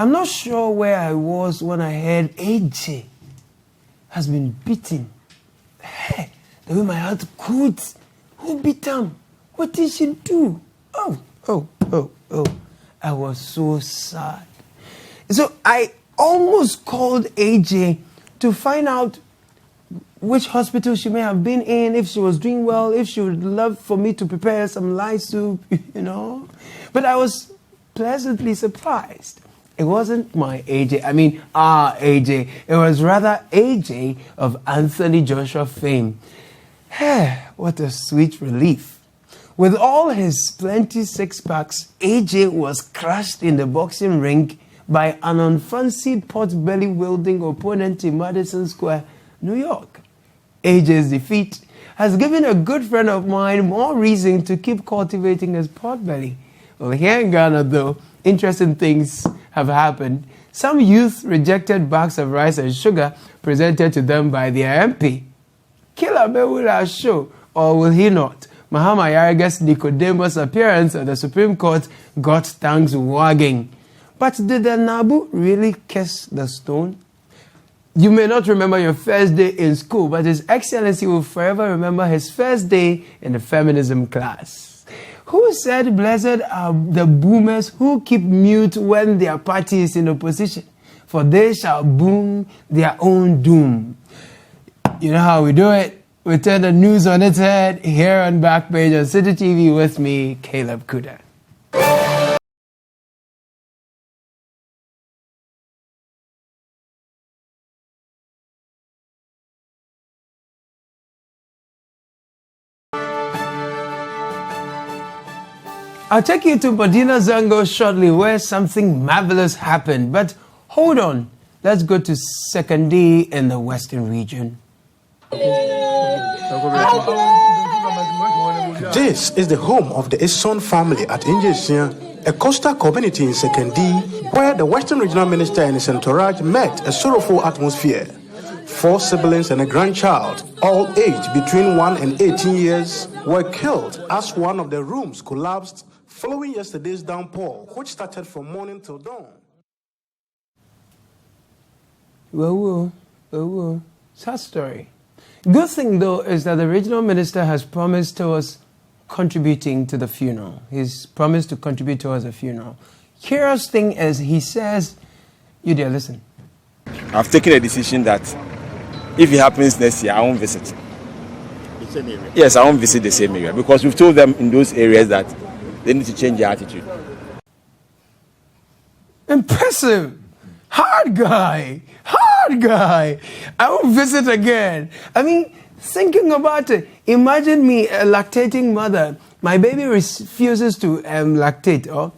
I'm not sure where I was when I heard AJ has been beaten. Hey, the way my heart could. Who beat him? What did she do? Oh. I was so sad. So I almost called AJ to find out which hospital she may have been in, if she was doing well, if she would love for me to prepare some light soup, But I was pleasantly surprised. It wasn't my AJ. AJ. It was rather AJ of Anthony Joshua fame. What a sweet relief. With all his plenty six-packs, AJ was crushed in the boxing ring by an unfancied pot-belly-wielding opponent in Madison Square, New York. AJ's defeat has given a good friend of mine more reason to keep cultivating his pot-belly. Well, here in Ghana, though, interesting things have happened. Some youth rejected bags of rice and sugar presented to them by their MP. Caleb Kudah show, or will he not? Mahama Yaraga's Nicodemus appearance at the Supreme Court got tongues wagging. But did the Naabu really kiss the stone? You may not remember your first day in school, but His Excellency will forever remember his first day in the feminism class. Who said, blessed are the boomers who keep mute when their party is in opposition, for they shall boom their own doom. You know how we do it. We turn the news on its head here on Backpage on City TV with me, Caleb Kudah. I'll take you to Medina Zango shortly where something marvelous happened. But hold on, let's go to Sekondi in the Western region. This is the home of the Esson family at Injesia, a coastal community in Sekondi, where the Western Regional Minister and his entourage met a sorrowful atmosphere. 4 siblings and a grandchild, all aged between 1 and 18 years, were killed as one of the rooms collapsed following yesterday's downpour, which started from morning till dawn. Whoa. Sad story. Good thing, though, is that the regional minister has promised towards contributing to the funeral. He's promised to contribute towards the funeral. Curious thing is, he says, you dear, listen. I've taken a decision that if it happens next year, I won't visit. The same area? Yes, I won't visit the same area because we've told them in those areas that they need to change their attitude. Impressive. Hard guy. I won't visit again. Thinking about it, imagine me, a lactating mother. My baby refuses to lactate. Or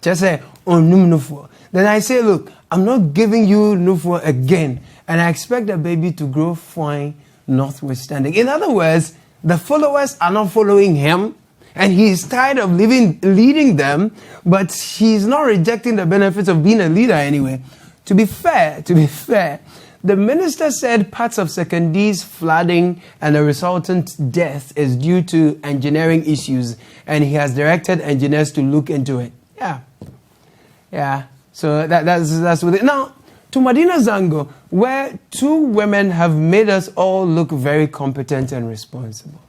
just say, nufo. Then I say, look, I'm not giving you nufo again. And I expect the baby to grow fine, notwithstanding. In other words, the followers are not following him. And he's tired of leading them, but he's not rejecting the benefits of being a leader anyway. To be fair, the minister said parts of Sekondi's flooding and the resultant death is due to engineering issues, and he has directed engineers to look into it. Yeah. So that's with it. Now, to Medina Zango, where 2 women have made us all look very competent and responsible.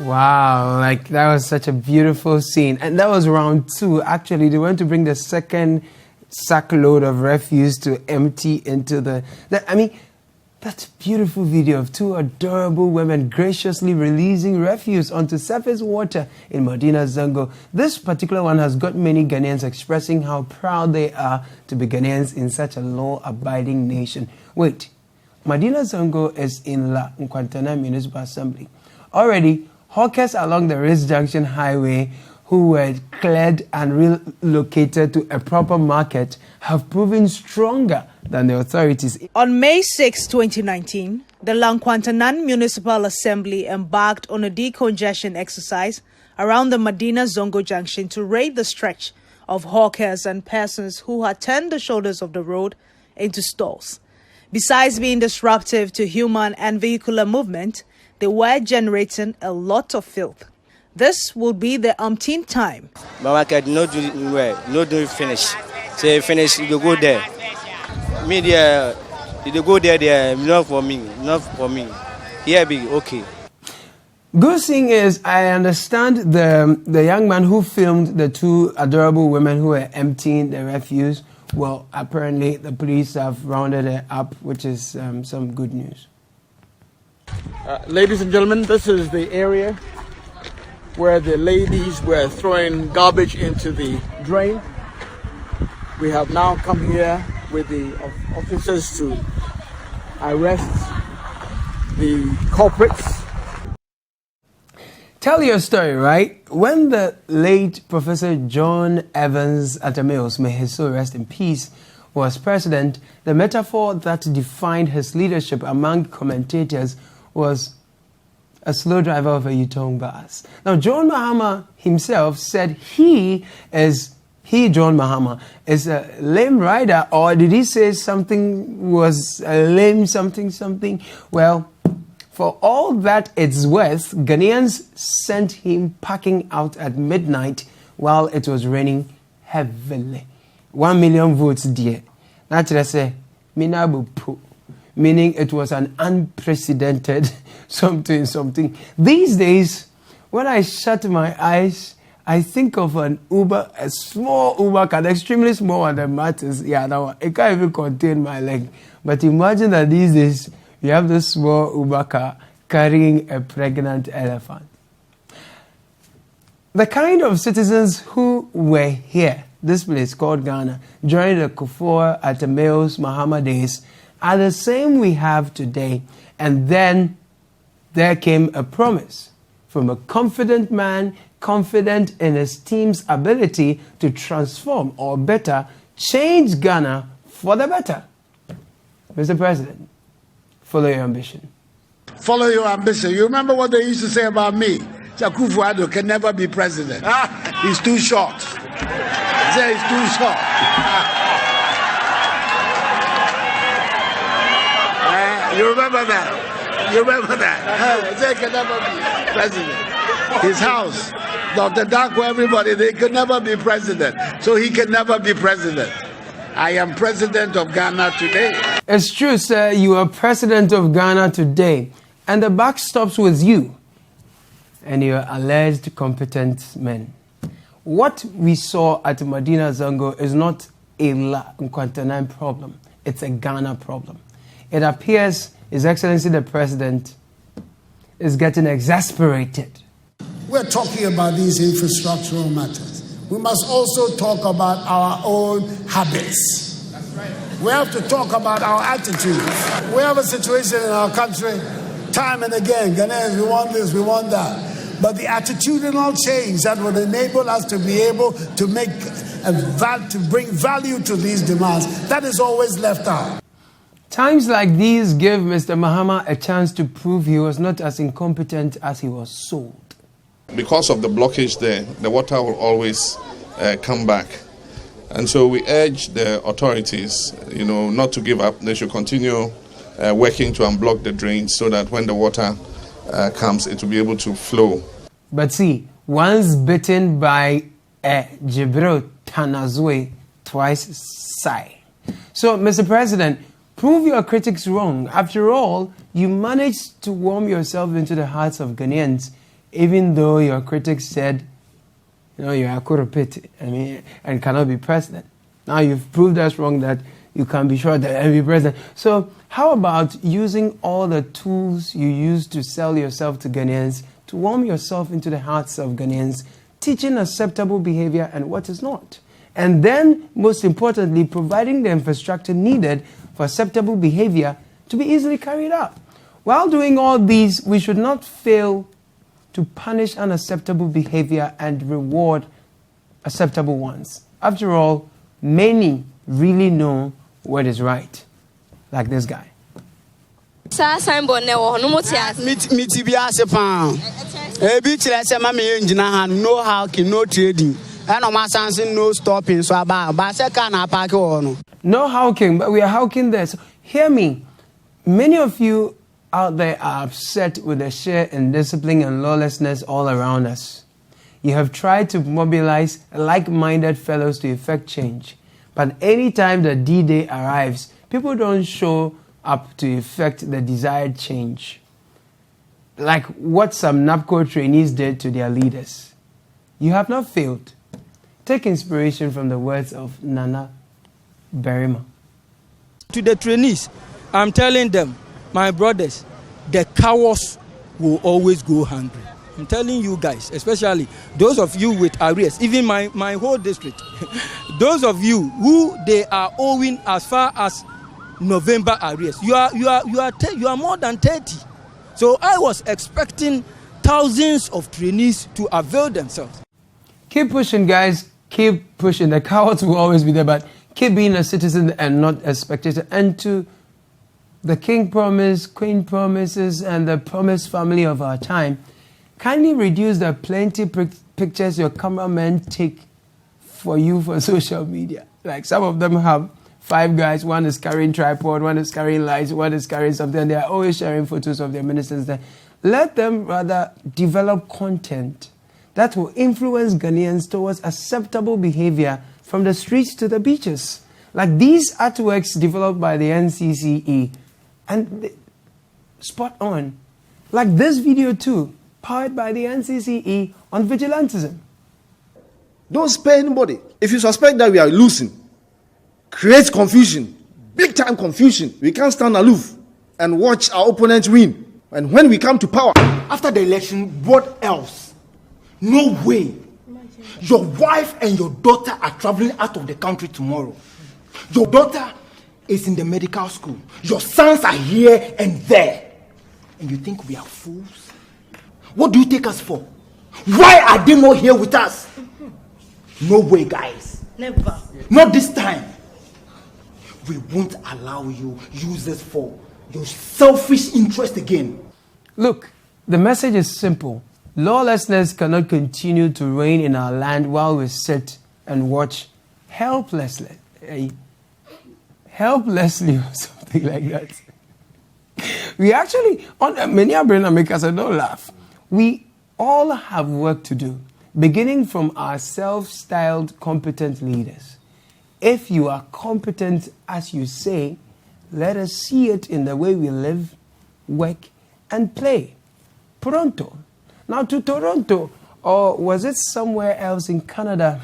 Wow, that was such a beautiful scene. And that was round 2. Actually, they went to bring the second sackload of refuse to empty into That beautiful video of two adorable women graciously releasing refuse onto surface water in Medina Zongo. This particular one has got many Ghanaians expressing how proud they are to be Ghanaians in such a law-abiding nation. Wait, Medina Zongo is in La Nkwantana Municipal Assembly. Already, hawkers along the Ritz Junction Highway who were cleared and relocated to a proper market have proven stronger than the authorities. On May 6, 2019, the Nkwantana Municipal Assembly embarked on a decongestion exercise around the Medina Zongo Junction to raid the stretch of hawkers and persons who had turned the shoulders of the road into stalls. Besides being disruptive to human and vehicular movement, they were generating a lot of filth. This will be the umpteenth time. Market no do well, no do finish. Say finish, you go there. Media, you go there, not for me, not for me. Here be okay. Good thing is, I understand the young man who filmed the two adorable women who were emptying the refuse. Well, apparently the police have rounded it up, which is some good news. Ladies and gentlemen, this is the area where the ladies were throwing garbage into the drain. We have now come here with the officers to arrest the culprits. Tell your story, right? When the late Professor John Evans Atamils, may his soul rest in peace, was president, the metaphor that defined his leadership among commentators was a slow driver of a U-turn bus. Now, John Mahama himself said John Mahama, is a lame rider, or did he say something was a lame something? Well, for all that it's worth, Ghanaians sent him packing out at midnight while it was raining heavily. 1 million votes, dear. Naturally, say, Naabu, meaning it was an unprecedented something. These days, when I shut my eyes, I think of an Uber, a small Uber car, extremely small one that matters. Yeah, that one. It can't even contain my leg. But imagine that these days, you have this small Uber car carrying a pregnant elephant. The kind of citizens who were here, this place called Ghana, during the Akufo-Addo Mahama days, are the same we have today. And then there came a promise from a confident man, confident in his team's ability to transform, or better, change Ghana for the better. Mr. President, follow your ambition. Follow your ambition. You remember what they used to say about me? Akufo-Addo can never be president. He's too short. They say he's too short. You remember that? You remember that? They can never be president. His house, Dr. Darko, everybody, they could never be president. So he can never be president. I am president of Ghana today. It's true, sir. You are president of Ghana today. And the buck stops with you and your alleged competent men. What we saw at Medina Zongo is not a Nkwantana problem. It's a Ghana problem. It appears His Excellency the President is getting exasperated. We're talking about these infrastructural matters. We must also talk about our own habits. That's right. We have to talk about our attitudes. We have a situation in our country, time and again, Ghanaians, we want this, we want that. But the attitudinal change that would enable us to be able to make to bring value to these demands, that is always left out. Times like these give Mr. Mahama a chance to prove he was not as incompetent as he was sold. Because of the blockage there, the water will always come back. And so we urge the authorities, not to give up. They should continue working to unblock the drains so that when the water comes, it will be able to flow. But see, once bitten by a Jibril Tanazwe, twice sigh. So, Mr. President, prove your critics wrong. After all, you managed to worm yourself into the hearts of Ghanaians, even though your critics said, you're a corrupt, and cannot be president. Now you've proved us wrong that you can be sure that I'll be president. So how about using all the tools you use to sell yourself to Ghanaians, to warm yourself into the hearts of Ghanaians, teaching acceptable behavior and what is not? And then, most importantly, providing the infrastructure needed for acceptable behavior to be easily carried out. While doing all these, we should not fail to punish unacceptable behavior and reward acceptable ones. After all, many really know what is right, like this guy. No trading. No stopping. So no hawking, but we are hawking this. Hear me. Many of you out there are upset with the sheer indiscipline and lawlessness all around us. You have tried to mobilize like-minded fellows to effect change. But anytime the D-Day arrives, people don't show up to effect the desired change. Like what some NABCO trainees did to their leaders. You have not failed. Take inspiration from the words of Nana Berima. To the trainees, I'm telling them, my brothers, the cowards will always go hungry. I'm telling you guys, especially those of you with arrears, even my whole district, those of you who they are owing as far as November arrears, you are more than 30. So I was expecting thousands of trainees to avail themselves. Keep pushing, guys. Keep pushing. The cowards will always be there, but keep being a citizen and not a spectator. And to the king promise, queen promises, and the promised family of our time, kindly reduce the plenty pictures your cameramen take for you for social media. Like some of them have 5 guys, one is carrying tripod, one is carrying lights, one is carrying something, and they are always sharing photos of their ministers there. Let them rather develop content that will influence Ghanaians towards acceptable behavior from the streets to the beaches. Like these artworks developed by the NCCE, and spot on. Like this video too, powered by the NCCE on vigilantism. Don't spare anybody. If you suspect that we are losing, create confusion, big time confusion. We can't stand aloof and watch our opponents win. And when we come to power, after the election, what else? No way. Your wife and your daughter are traveling out of the country tomorrow. Your daughter is in the medical school. Your sons are here and there. And you think we are fools? What do you take us for? Why are they not here with us? No way, guys. Never. Not this time. We won't allow you use this for your selfish interest again. Look, the message is simple. Lawlessness cannot continue to reign in our land while we sit and watch helplessly or something like that. We actually, on many Abraham makers, don't laugh. We all have work to do, beginning from our self-styled competent leaders. If you are competent as you say, let us see it in the way we live, work, and play. Pronto. Now to Toronto, or was it somewhere else in Canada?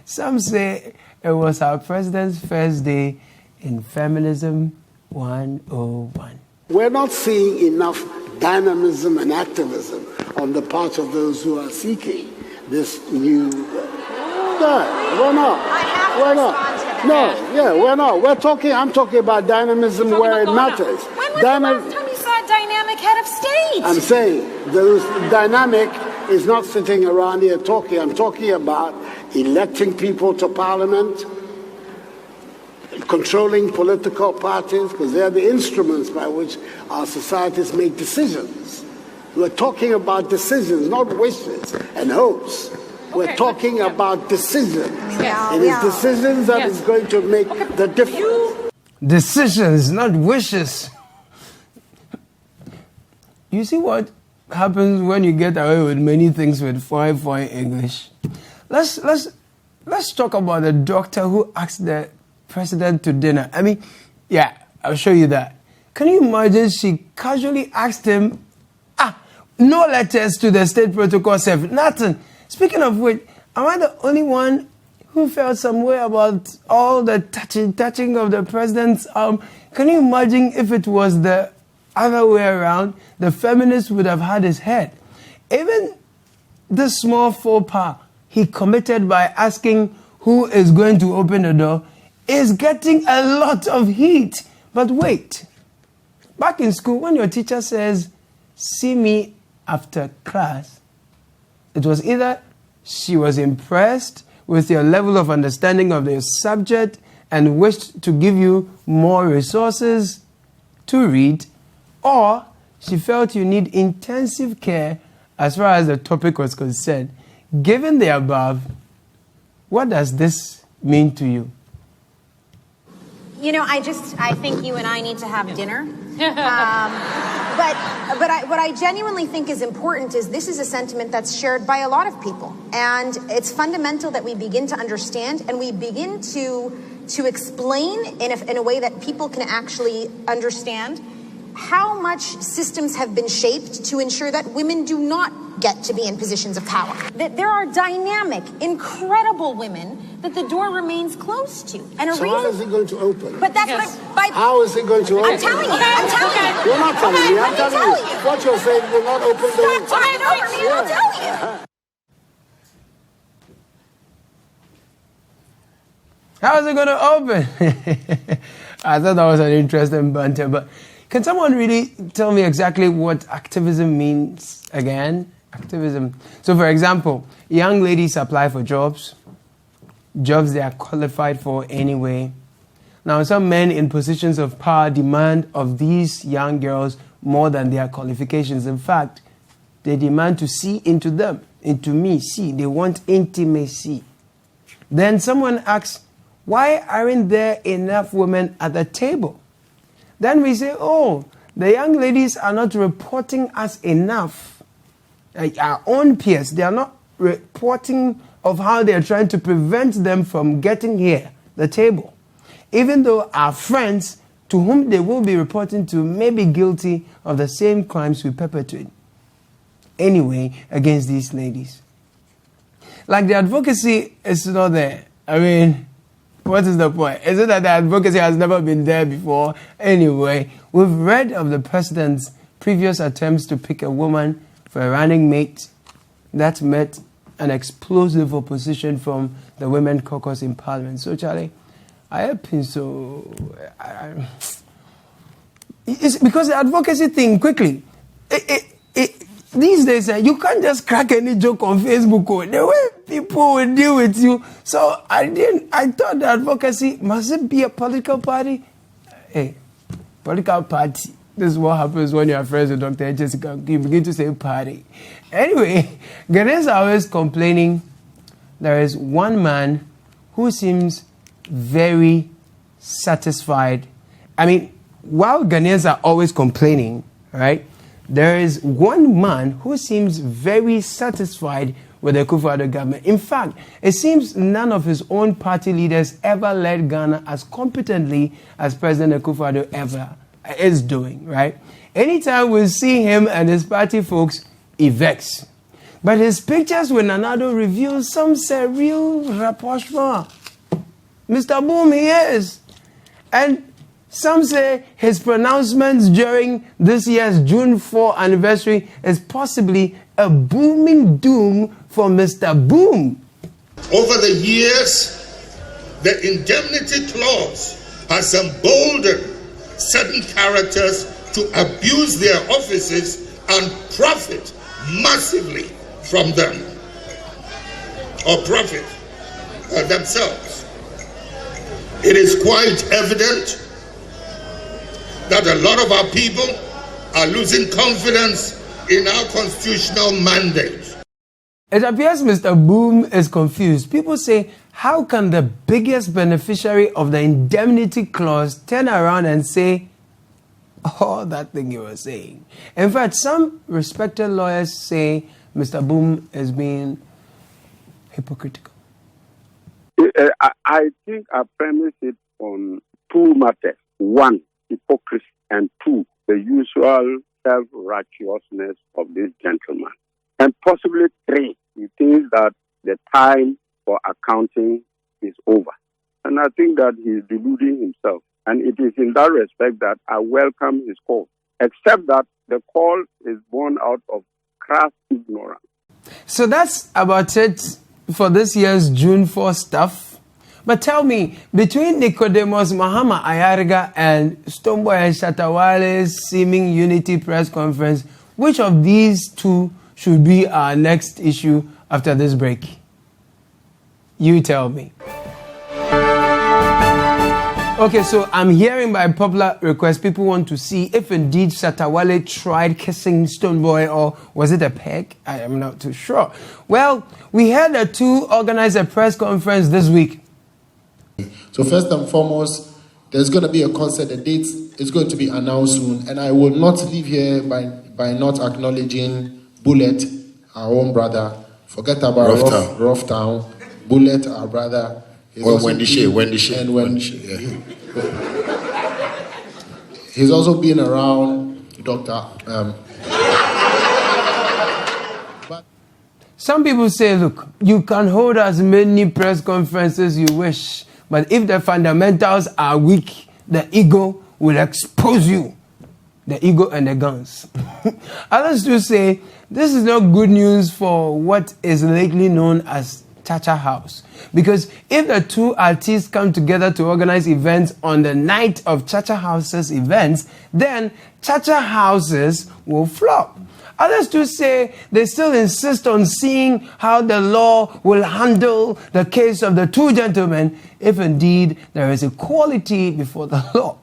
Some say it was our president's first day in Feminism 101. We're not seeing enough dynamism and activism on the part of those who are seeking this new... we're not. We're not. I'm talking about dynamism where it matters. When was the last time you saw a dynamic head of state? I'm saying those dynamic is not sitting around here talking. I'm talking about electing people to parliament, controlling political parties, because they're the instruments by which our societies make decisions. We're talking about decisions, not wishes and hopes. We're talking about decisions. It is decisions that is going to make the difference. Decisions, not wishes. You see what happens when you get away with many things with fine English. Let's talk about the doctor who asked the president to dinner. I mean, yeah, I'll show you that. Can you imagine she casually asked him, no letters to the state protocol service, nothing. Speaking of which, am I the only one who felt some way about all the touching of the president's arm. Can you imagine if it was the other way around? The feminist would have had his head. Even this small faux pas he committed by asking who is going to open the door is getting a lot of heat. But wait, back in school, when your teacher says, "See me after class," it was either she was impressed with your level of understanding of the subject and wished to give you more resources to read, or she felt you need intensive care as far as the topic was concerned. Given the above, what does this mean to you? You know, I think you and I need to have dinner. But what I genuinely think is important is this is a sentiment that's shared by a lot of people. And it's fundamental that we begin to understand and we begin to explain in a way that people can actually understand how much systems have been shaped to ensure that women do not get to be in positions of power. That there are dynamic, incredible women that the door remains closed to. And so how is it going to open? But that's how is it going to open? I'm telling you. I'm telling you. You're not telling me. I'm telling you. What you're saying will not open the Stop talking over me and I'll tell you. How is it going to open? I thought that was an interesting banter, but can someone really tell me exactly what activism means again? Activism. So, for example, young ladies apply for jobs they are qualified for anyway. Now, some men in positions of power demand of these young girls more than their qualifications. In fact, they demand to see into them, into me. See, they want intimacy. Then someone asks, why aren't there enough women at the table? Then we say, oh, the young ladies are not reporting us enough. Our own peers, they are not reporting of how they are trying to prevent them from getting here, the table. Even though our friends to whom they will be reporting to may be guilty of the same crimes we perpetrate anyway against these ladies. Like the advocacy is not there. I mean, what is the point? Is it that the advocacy has never been there before? Anyway, we've read of the president's previous attempts to pick a woman for a running mate that met an explosive opposition from the Women Caucus in Parliament. So, Charlie, I have been so... it's because the advocacy thing, quickly, these days, you can't just crack any joke on Facebook. The way people will deal with you. So I thought the advocacy, must it be a political party? Hey, political party. This is what happens when you are friends with Dr. Jessica. You begin to say party. Anyway, Ghanaians are always complaining. There is one man who seems very satisfied. I mean, while Ghanaians are always complaining, right? There is one man who seems very satisfied with the Akufo-Addo government. In fact, it seems none of his own party leaders ever led Ghana as competently as President Akufo-Addo ever is doing, right? Anytime we see him and his party folks, he vex. But his pictures with Naabu reveal some real rapprochement. Mr. Boom, he is. And some say his pronouncements during this year's June 4 anniversary is possibly a booming doom for Mr. Boom. Over the years, the indemnity clause has emboldened certain characters to abuse their offices and profit massively from them, or profit themselves. It is quite evident that a lot of our people are losing confidence in our constitutional mandate. It appears Mr. Boom is confused. People say, how can the biggest beneficiary of the indemnity clause turn around and say all that thing you were saying? In fact, some respected lawyers say Mr. Boom is being hypocritical. I think I premise it on two matters. One, hypocrisy, and two, the usual self-righteousness of this gentleman. And possibly three, he thinks that the time for accounting that he is deluding himself. And it is in that respect that I welcome his call, except that the call is born out of crass ignorance. So that's about it for this year's June 4 stuff. But tell me, between Nicodemus Mahama Ayariga and Stonebwoy Shatawale's seeming unity press conference, which of these two should be our next issue after this break? You tell me. Okay, so I'm hearing by popular request, people want to see if indeed Shatawale tried kissing Stonebwoy, or was it a peck? I am not too sure. Well, we had the two organize a press conference this week. So first and foremost, there's going to be a concert. The date is going to be announced soon, and I will not leave here by not acknowledging Bullet, our own brother. Forget about Rough Town. Bullet, our brother. Wendy Shea. He's also been around Dr. Some people say, look, you can hold as many press conferences you wish, but if the fundamentals are weak, the ego will expose you. The ego and the guns. Others do say this is not good news for what is lately known as Chacha House. Because if the two artists come together to organize events on the night of Chacha House's events, then Chacha Houses will flop. Others do say they still insist on seeing how the law will handle the case of the two gentlemen if indeed there is equality before the law.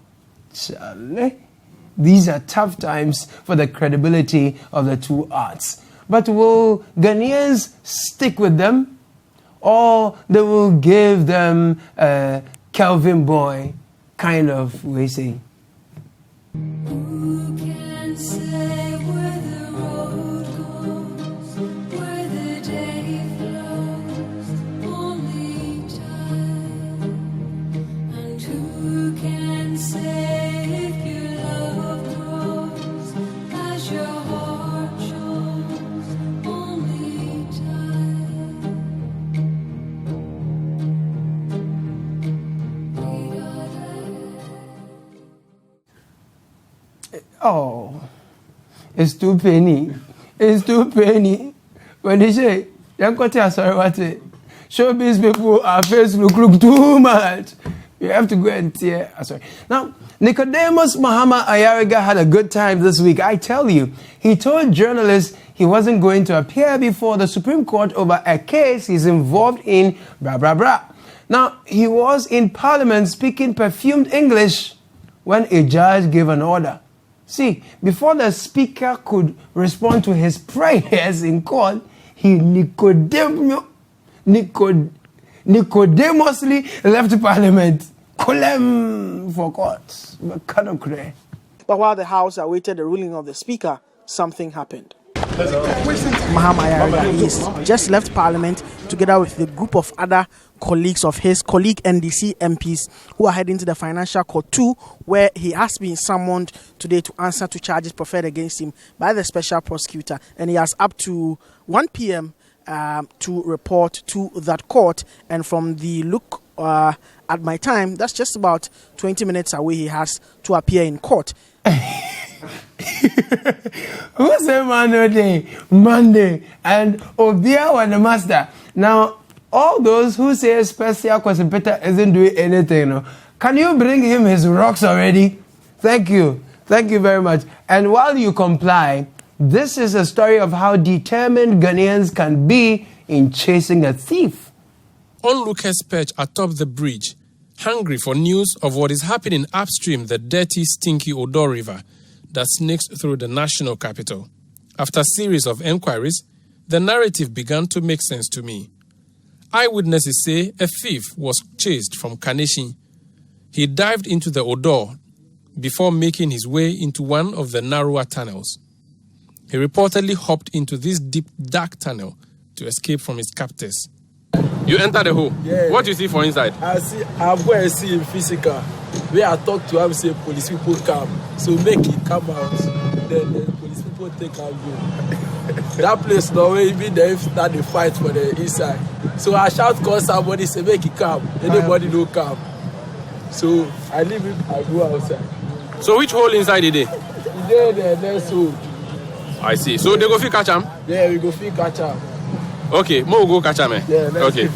Charlie, these are tough times for the credibility of the two arts. But will Ghanaians stick with them? Or they will give them a Calvin Boy kind of way saying. Who can say where the road goes, where the day flows, only time. And who can say if your love grows as your heart shows, only time. Oh, it's too penny. It's too penny. When they say, showbiz people, our face look too much. You have to go and tear. Sorry. Now, Nicodemus Mahama Ayariga had a good time this week. I tell you, he told journalists he wasn't going to appear before the Supreme Court over a case he's involved in, blah, blah, blah. Now, he was in Parliament speaking perfumed English when a judge gave an order. See, before the speaker could respond to his prayers in court, he Nicodemously left Parliament. Colem for court. But while the House awaited the ruling of the speaker, something happened. Mahama Ayariga just left Parliament together with a group of other colleagues of his, NDC MPs, who are heading to the Financial Court 2, where he has been summoned today to answer to charges preferred against him by the special prosecutor. And he has up to 1 p.m. To report to that court. And from the look at my time, that's just about 20 minutes away he has to appear in court. Who say Monday and Obia and the master? Now, all those who say special question Peter isn't doing anything, no? Can you bring him his rocks already? Thank you very much. And while you comply, this is a story of how determined Ghanaians can be in chasing a thief. Onlookers perch atop the bridge, hungry for news of what is happening upstream the dirty, stinky Odo River that snakes through the national capital. After a series of enquiries, the narrative began to make sense to me. Eyewitnesses say a thief was chased from Kaneshie. He dived into the Odo before making his way into one of the narrower tunnels. He reportedly hopped into this deep, dark tunnel to escape from his captors. You enter the hole. Yeah. What do you see from inside? I'm going to see him physical. Where I talk to him, say police people come. So make it come out. Then the police people take out go. That place now where even they start the fight for the inside. So I shout call somebody, say make it come. Anybody don't come. So I leave it, I go outside. So which hole inside the day? There's hole. I see. So they go fit catch him? Yeah, we go fit catch him. Okay, more go catch him. Yeah, okay.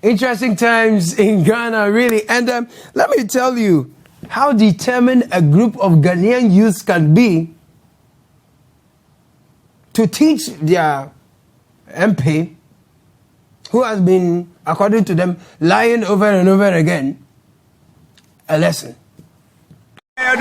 Interesting times in Ghana, really. And let me tell you how determined a group of Ghanaian youths can be to teach their MP, who has been, according to them, lying over and over again, a lesson. I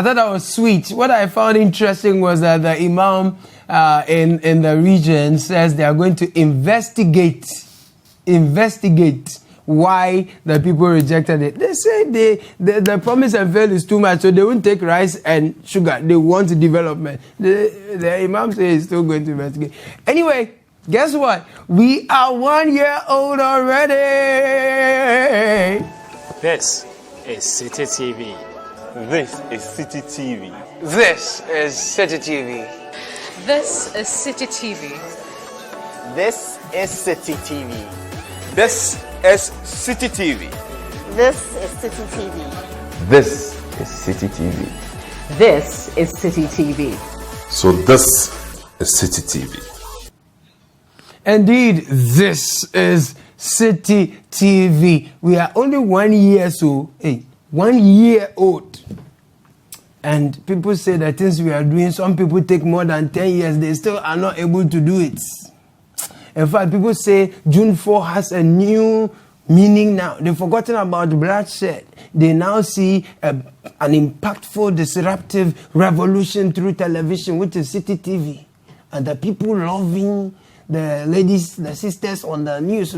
thought that was sweet. What I found interesting was that the Imam in the region says they are going to investigate why the people rejected it. They say the promise and fail is too much, so they won't take rice and sugar. They want development. The Imam says he's still going to investigate. Anyway, guess what? We are 1 year old already. This is City TV. This is City TV. This is City TV. This is City TV. This is City TV. This is City TV. This is City TV. This is City TV. This is City TV. So this is City TV. Indeed, this is City TV. We are only 1 year, so 1 year old. And people say the things we are doing, some people take more than 10 years, they still are not able to do it. In fact, people say June 4 has a new meaning now. They've forgotten about bloodshed. They now see an impactful, disruptive revolution through television, which is City TV. And the people loving the ladies, the sisters on the news,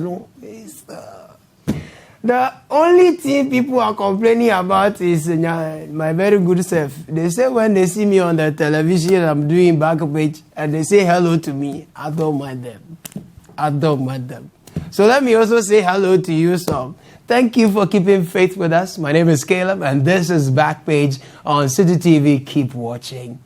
the only thing people are complaining about is my very good self. They say when they see me on the television, I'm doing back page, and they say hello to me. I don't mind them. So let me also say hello to you, some. Thank you for keeping faith with us. My name is Caleb, and this is Backpage on City TV. Keep watching.